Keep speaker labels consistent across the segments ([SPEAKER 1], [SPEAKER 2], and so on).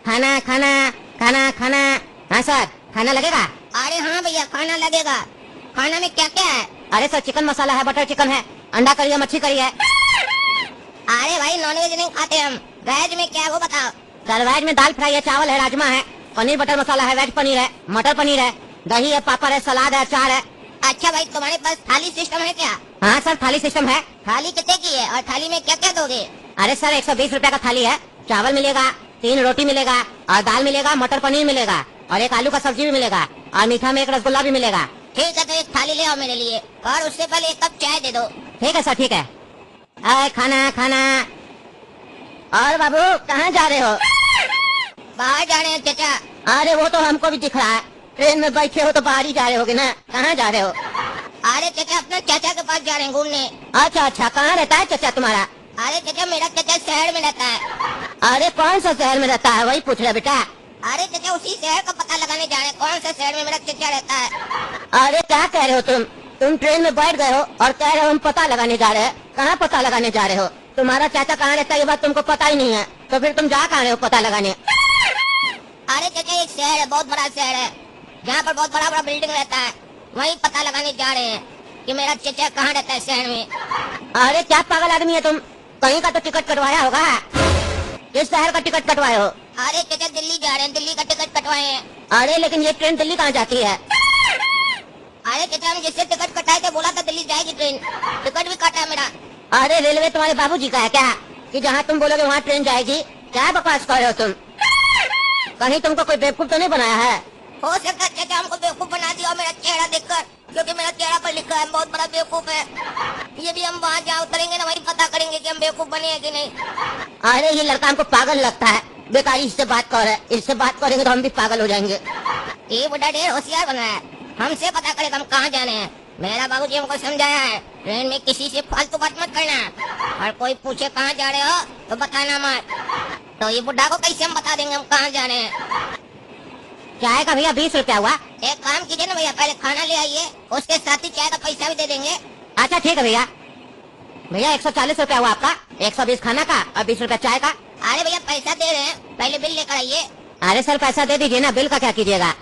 [SPEAKER 1] खाना खाना खाना खाना। हाँ सर, खाना लगेगा?
[SPEAKER 2] अरे हाँ भैया, खाना लगेगा। खाना में क्या क्या है?
[SPEAKER 1] अरे सर, चिकन मसाला है, बटर चिकन है, अंडा करी है, मच्छी करी है।
[SPEAKER 2] अरे भाई, नॉनवेज नहीं खाते हम। वेज में क्या है वो बताओ।
[SPEAKER 1] सर वेज में दाल फ्राई है, चावल है, राजमा है, पनीर बटर मसाला है, वेज पनीर है, मटर पनीर है, दही है, पापड़ है, सलाद है, अचार है।
[SPEAKER 2] अच्छा भाई, तुम्हारे पास थाली सिस्टम है क्या?
[SPEAKER 1] हाँ सर, थाली सिस्टम है।
[SPEAKER 2] थाली कितने की है और थाली में क्या क्या दोगे?
[SPEAKER 1] अरे सर, 120 रुपए का थाली है। चावल मिलेगा, 3 रोटी मिलेगा, और दाल मिलेगा, मटर पनीर मिलेगा, और एक आलू का सब्जी भी मिलेगा, और मीठा में एक रसगुल्ला भी मिलेगा।
[SPEAKER 2] ठीक है, तो एक थाली ले आओ मेरे लिए, और उससे पहले एक कप चाय दे दो।
[SPEAKER 1] ठीक है सर, ठीक है। अरे खाना खाना। और बाबू, कहाँ जा रहे हो?
[SPEAKER 2] बाहर जा रहे हैं चाचा।
[SPEAKER 1] अरे वो तो हमको भी दिख रहा है, ट्रेन में बैठे हो तो बाहर ही जा रहे होगे ना। कहाँ जा रहे हो?
[SPEAKER 2] अरे चाचा, अपने चाचा के पास जा रहे हैं घूमने।
[SPEAKER 1] अच्छा अच्छा, कहाँ रहता है चाचा तुम्हारा?
[SPEAKER 2] अरे चाचा, मेरा चाचा शहर में रहता है।
[SPEAKER 1] अरे कौन सा शहर में रहता है, वही पूछ रहे बेटा।
[SPEAKER 2] अरे चाचा, उसी शहर का पता लगाने जा रहे हैं, कौन सा शहर में मेरा चाचा रहता है।
[SPEAKER 1] अरे क्या कह रहे हो तुम ट्रेन में बैठ गए हो और कह रहे हो हम पता लगाने जा रहे हैं। कहाँ पता लगाने जा रहे हो? तुम्हारा चाचा कहाँ रहता है ये बात तुमको पता ही नहीं है, तो फिर तुम जा कहाँ रहे हो पता लगाने?
[SPEAKER 2] अरे चाचा, एक शहर है, बहुत बड़ा शहर है, जहाँ पर बहुत बड़ा बड़ा बिल्डिंग रहता है, वही पता लगाने जा रहे हैं कि मेरा चाचा कहाँ रहता है शहर में।
[SPEAKER 1] अरे क्या पागल आदमी है तुम, कहीं का तो टिकट कटवाया होगा। किस शहर का टिकट कटवाए हो?
[SPEAKER 2] अरे चाचा, दिल्ली जा रहे हैं, दिल्ली का टिकट कटवाए हैं।
[SPEAKER 1] अरे लेकिन ये ट्रेन दिल्ली कहाँ जाती है?
[SPEAKER 2] अरे चाचा, हम जिससे टिकट कटाए थे बोला था दिल्ली जाएगी ट्रेन, टिकट भी काटा है मेरा।
[SPEAKER 1] अरे रेलवे तुम्हारे बाबूजी का है क्या, कि जहाँ तुम बोलोगे वहाँ ट्रेन जाएगी? क्या बकवास कर रहे हो तुम? कहीं तुमको कोई बेवकूफ तो नहीं बनाया है?
[SPEAKER 2] हो सकता है चाचा हमको बेवकूफ बना दिया मेरा चेहरा देखकर, क्योंकि मेरा चेहरा पर लिखा है बहुत बड़ा बेवकूफ है। ये भी हम वहाँ जहाँ उतरेंगे ना, वही पता करेंगे कि हम बेवकूफ बने हैं कि नहीं।
[SPEAKER 1] अरे ये लड़का हमको पागल लगता है, बेकारी इससे बात कर रहे हैं, इससे बात करेंगे तो हम भी पागल हो जाएंगे।
[SPEAKER 2] ये बुढ़ा ढेर होशियार बना है, हमसे पता करेगा हम कहाँ जाने हैं। मेरा बाबूजी हमको समझाया है, ट्रेन में किसी से फालतू बात मत करना, और कोई पूछे कहाँ जा रहे हो तो बताना मत। तो ये बुढ़ा को कैसे हम बता देंगे हम कहाँ जा रहे हैं?
[SPEAKER 1] चाय का भैया 20 रुपया हुआ।
[SPEAKER 2] एक काम कीजिए ना भैया, पहले खाना ले आइए, उसके साथ ही चाय का पैसा भी दे देंगे।
[SPEAKER 1] अच्छा ठीक है भैया। भैया 140 रुपया हुआ आपका, 120 खाना का और 20 रुपया चाय का।
[SPEAKER 2] अरे भैया, पैसा दे रहे हैं, पहले बिल लेकर आइए।
[SPEAKER 1] अरे सर पैसा दे दीजिए ना, बिल का क्या कीजिएगा?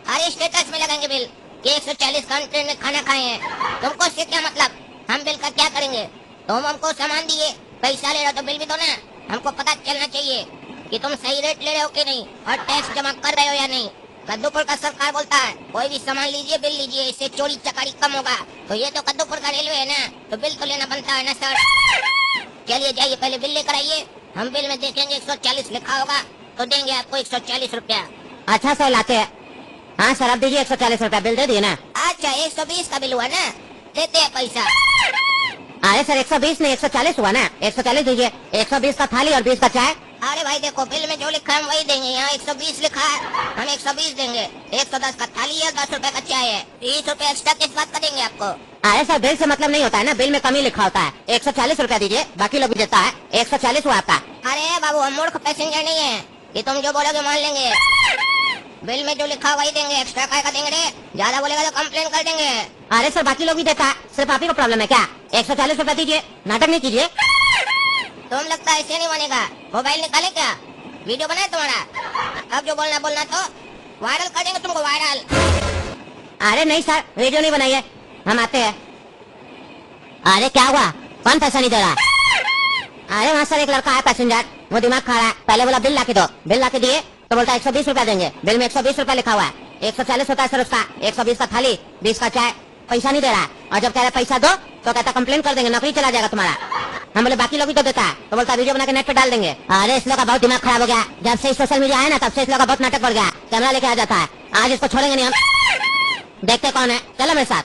[SPEAKER 2] अरे स्टेटस में लगाएंगे बिल कि 140 ट्रेन में खाना खाए हैं। तुमको इससे क्या मतलब? हम बिल का क्या करेंगे? तुम हमको सामान दिए, पैसा ले रहे हो तो बिल भी दो ना, हमको पता चलना चाहिए कि तुम सही रेट ले रहे हो कि नहीं, और टैक्स जमा कर रहे हो या नहीं। कद्दूपुर का सरकार बोलता है कोई भी सामान लीजिए बिल लीजिए, इससे चोरी चकारी कम होगा। तो ये तो कद्दूपुर का रेलवे है ना, तो बिल तो लेना बनता है ना सर। चलिए जाइए, पहले बिल लेकर आइए, हम बिल में देखेंगे 140 लिखा होगा तो देंगे आपको 140 रुपया।
[SPEAKER 1] अच्छा सर लाते हैं। हाँ सर आप दीजिए 140 रुपया, बिल दे दिए ना?
[SPEAKER 2] अच्छा 120 का बिल हुआ ना, देते हैं पैसा।
[SPEAKER 1] अरे सर 120 नहीं 140 हुआ ना, 140 दीजिए। 120 का थाली और 20 का चाय।
[SPEAKER 2] अरे भाई देखो, बिल में जो लिखा है हम वही देंगे, यहाँ 120 लिखा है, हम 120 देंगे। 110 का थाली है, 10 रुपए का चाय है, 30 रुपए एक्स्ट्रा किस बात का देंगे आपको?
[SPEAKER 1] अरे सर बिल से मतलब नहीं होता है ना, बिल में कमी लिखा होता है। 140 रुपया दीजिए, बाकी लोग भी देता है। 140 हुआ आपका।
[SPEAKER 2] अरे बाबू, हम मूर्ख पैसेंजर नहीं है कि तुम जो बोलोगे मान लेंगे। बिल में जो लिखा वही देंगे, एक्स्ट्रा काय का देंगे रे? ज्यादा बोलेगा तो कंप्लेन कर देंगे।
[SPEAKER 1] अरे सर बाकी लोग भी देता है, सिर्फ आप ही को प्रॉब्लम है क्या? 140 रुपया दीजिए, नाटक नहीं कीजिए।
[SPEAKER 2] तुम लगता है ऐसे नहीं बनेगा, मोबाइल निकाले क्या, वीडियो बनाए तुम्हारा? अब जो बोलना बोलना तो वायरल कर देंगे तुमको, वायरल।
[SPEAKER 1] अरे नहीं सर, वीडियो नहीं बनाइए, हम आते हैं। अरे क्या हुआ, कौन पैसा नहीं दे रहा? अरे वहाँ सर एक लड़का है पैसेंजर, वो दिमाग खा रहा है। पहले बोला बिल लाके दो, बिल लाके दिए तो बोलता है 120 रुपया देंगे, बिल में 120 रुपया लिखा हुआ है। 140 होता है सर उसका, 120 का थाली, 20 का चाय, पैसा नहीं दे रहा है। और जब कह रहा है पैसा दो तो कहता कंप्लेन कर देंगे, नौकरी चला जाएगा तुम्हारा। हम बोले बाकी लोग भी तो देता है, तो बोलता वीडियो बना के नेट पे डाल देंगे। अरे इस लोग का बहुत दिमाग खराब हो गया, जब से सोशल मीडिया है ना तब से इस लोग का बहुत नाटक बढ़ गया। कैमरा लेके आ जाता है, आज इसको छोड़ेंगे नहीं हम। देखते कौन है, चलो मेरे साथ।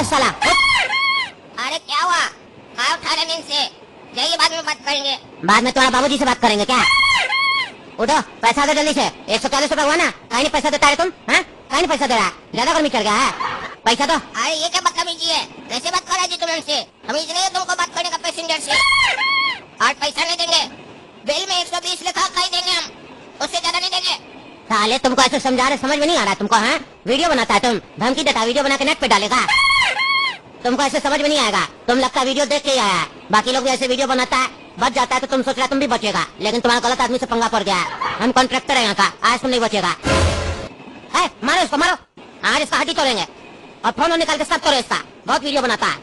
[SPEAKER 1] साला
[SPEAKER 2] अरे क्या हुआ, कहाँ उठा रहे नींद से? जाइए, बाद में बात करेंगे।
[SPEAKER 1] बाद में तुम्हारा बाबूजी से बात करेंगे क्या? उठो, पैसा दो जल्दी से। 140 रुपया हुआ ना, कहीं नहीं पैसा देता है तुम? हैं, कहीं नहीं पैसा दे रहा है, ज्यादा गर्मी चढ़ गया है, पैसा दो।
[SPEAKER 2] अरे ये क्या बदतमीजी है, कैसे बात कर रहा है जी तुम हमसे? तमीज नहीं है तुमको बात करने का पैसेंजर से? और पैसा नहीं देंगे, बिल में 120 लिखा, कहीं देंगे हम, उससे ज्यादा नहीं देंगे।
[SPEAKER 1] साले तुमको ऐसे समझा रहे, समझ में नहीं आ रहा तुमको? हैं, वीडियो बनाता है तुम, धमकी देता है, वीडियो बना के नेट पे डालेगा। तुमको ऐसे समझ में नहीं आएगा। तुम लगता है वीडियो देख के ही आया है। बाकी लोग भी ऐसे वीडियो बनाता है, बच जाता है तो तुम सोच रहे तुम भी बचेगा, लेकिन तुम्हारा गलत आदमी से पंगा पड़ गया है। हम कॉन्ट्रैक्टर है यहाँ का, आज तुम नहीं बचेगा। मारो इसको, मारो। आज इसका हड्डी तोड़ेंगे और फोन निकाल के सब तोड़े इसका। बहुत वीडियो बनाता है।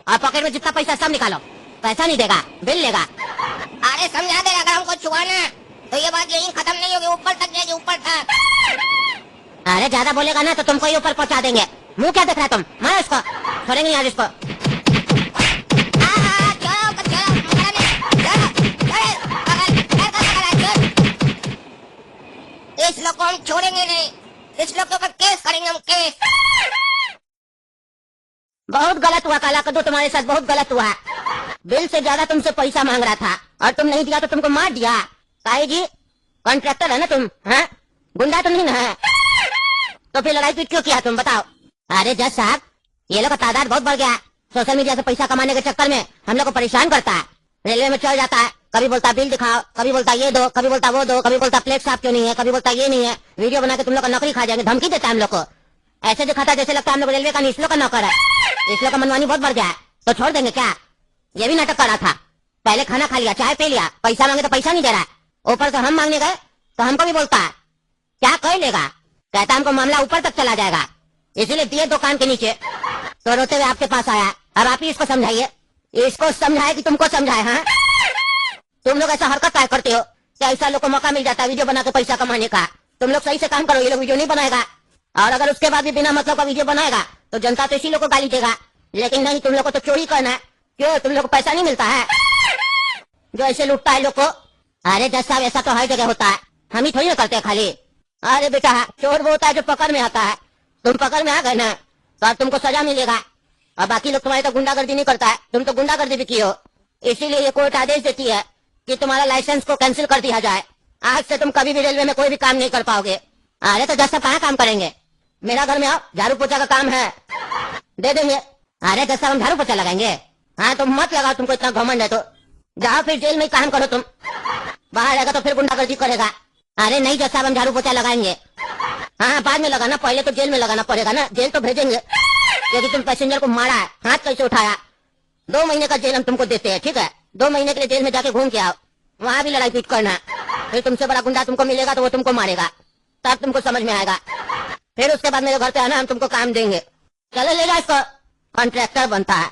[SPEAKER 1] और पॉकेट में जितना पैसा सब निकालो। पैसा नहीं देगा, बिल लेगा।
[SPEAKER 2] अरे समझा दे, अगर हमको छुआना तो ये बात यही खत्म नहीं होगी, ऊपर तक जाएगी, ऊपर तक।
[SPEAKER 1] अरे ज्यादा बोलेगा ना तो तुमको ही ऊपर पहुंचा देंगे। मुंह क्या देख रहा है तुम? मारो इसको, छोड़ेंगे आज इसको।
[SPEAKER 2] इस लोग को हम छोड़ेंगे नहीं, इस लोग के ऊपर केस करेंगे हम, केस।
[SPEAKER 1] बहुत गलत हुआ काला कद्दू, तुम्हारे साथ बहुत गलत हुआ। बिल से ज्यादा तुमसे पैसा मांग रहा था और तुम नहीं दिया तो तुमको मार दिया। काहे जी? कॉन्ट्रैक्टर है ना तुम? हैं? गुंडा तो नहीं ना है? तो फिर लड़ाई पीट क्यों किया तुम बताओ? अरे जज साहब, ये लोग का तादाद बहुत बढ़ गया। सोशल मीडिया से पैसा कमाने के चक्कर में हम लोग को परेशान करता है। रेलवे में चल जाता है, कभी बोलता बिल दिखाओ, कभी बोलता ये दो, कभी बोलता वो दो, कभी बोलता प्लेट साफ क्यों नहीं है, कभी बोलता ये नहीं है। वीडियो बना के तुम लोग का नौकरी खा जाएंगे, धमकी देता है हम लोग को। ऐसे दिखाता है जैसे लगता है हम लोग रेलवे का इसलो का नौकर है। इसलो का मनमानी बहुत बढ़ गया है, तो छोड़ देंगे क्या? ये भी नाटक कर रहा था। पहले खाना खा लिया, चाय पी लिया, पैसा मांगे तो पैसा नहीं दे रहा है। ऊपर से हम मांगने गए तो हमको भी बोलता है क्या कर लेगा, कहता हमको मामला ऊपर तक चला जाएगा, इसीलिए दिए दुकान के नीचे। तो रोते हुए आपके पास आया। अब आप ही इसको समझाइए, इसको समझाए कि तुमको समझाए? हाँ, तुम लोग ऐसा हरकत काय करते हो कि ऐसा लोग को मौका मिल जाता है वीडियो बना के पैसा कमाने का। तुम लोग सही से काम करो, ये लोग वीडियो नहीं बनाएगा। और अगर उसके बाद भी बिना मतलब का वीडियो बनाएगा तो जनता तो इसी लोग को गाली देगा। लेकिन नहीं, तुम लोग को तो चोरी करना है। क्यों? तुम लोग को पैसा नहीं मिलता है जो ऐसे लूटता है लोग को? अरे जज साहब, ऐसा तो हर जगह होता है, हम ही थोड़ी ना करते हैं खाली। अरे बेटा, चोर वो होता है जो पकड़ में आता है। तुम पकड़ में आ गए ना तो अब तुमको सजा मिलेगा। और बाकी लोग तुम्हारे तो गुंडागर्दी नहीं करता है, तुम तो गुंडागर्दी भी की हो। इसीलिए ये कोर्ट आदेश देती है कि तुम्हारा लाइसेंस को कैंसिल कर दिया जाए। आज से तुम कभी भी रेलवे में कोई भी काम नहीं कर पाओगे। अरे तो जज साहब कहाँ काम करेंगे? मेरा घर में आओ, झाड़ू पोछा का काम है, दे देंगे। अरे जज साहब हम झाड़ू पोछा लगाएंगे? हाँ तुम मत लगाओ, तुमको इतना घमंड है तो जाओ फिर जेल में काम करो। तुम बाहर आएगा तो फिर गुंडागर्दी करेगा। अरे नहीं जज साहब, हम झाड़ू पोछा लगाएंगे। हाँ बाद में लगाना, पहले तो जेल में लगाना पड़ेगा ना। जेल तो भेजेंगे क्योंकि तुम पैसेंजर को मारा है, हाथ कैसे उठाया। 2 महीने का जेल हम तुमको देते हैं, ठीक है? 2 महीने के लिए जेल में जाके घूम के आओ, वहाँ भी लड़ाई पीट करना। फिर तुमसे बड़ा गुंडा तुमको मिलेगा तो वो तुमको मारेगा, तब तुमको समझ में आएगा। फिर उसके बाद मेरे घर पे आना, हम तुमको काम देंगे। चलो ले जाओ इसको, कॉन्ट्रैक्टर बनता है।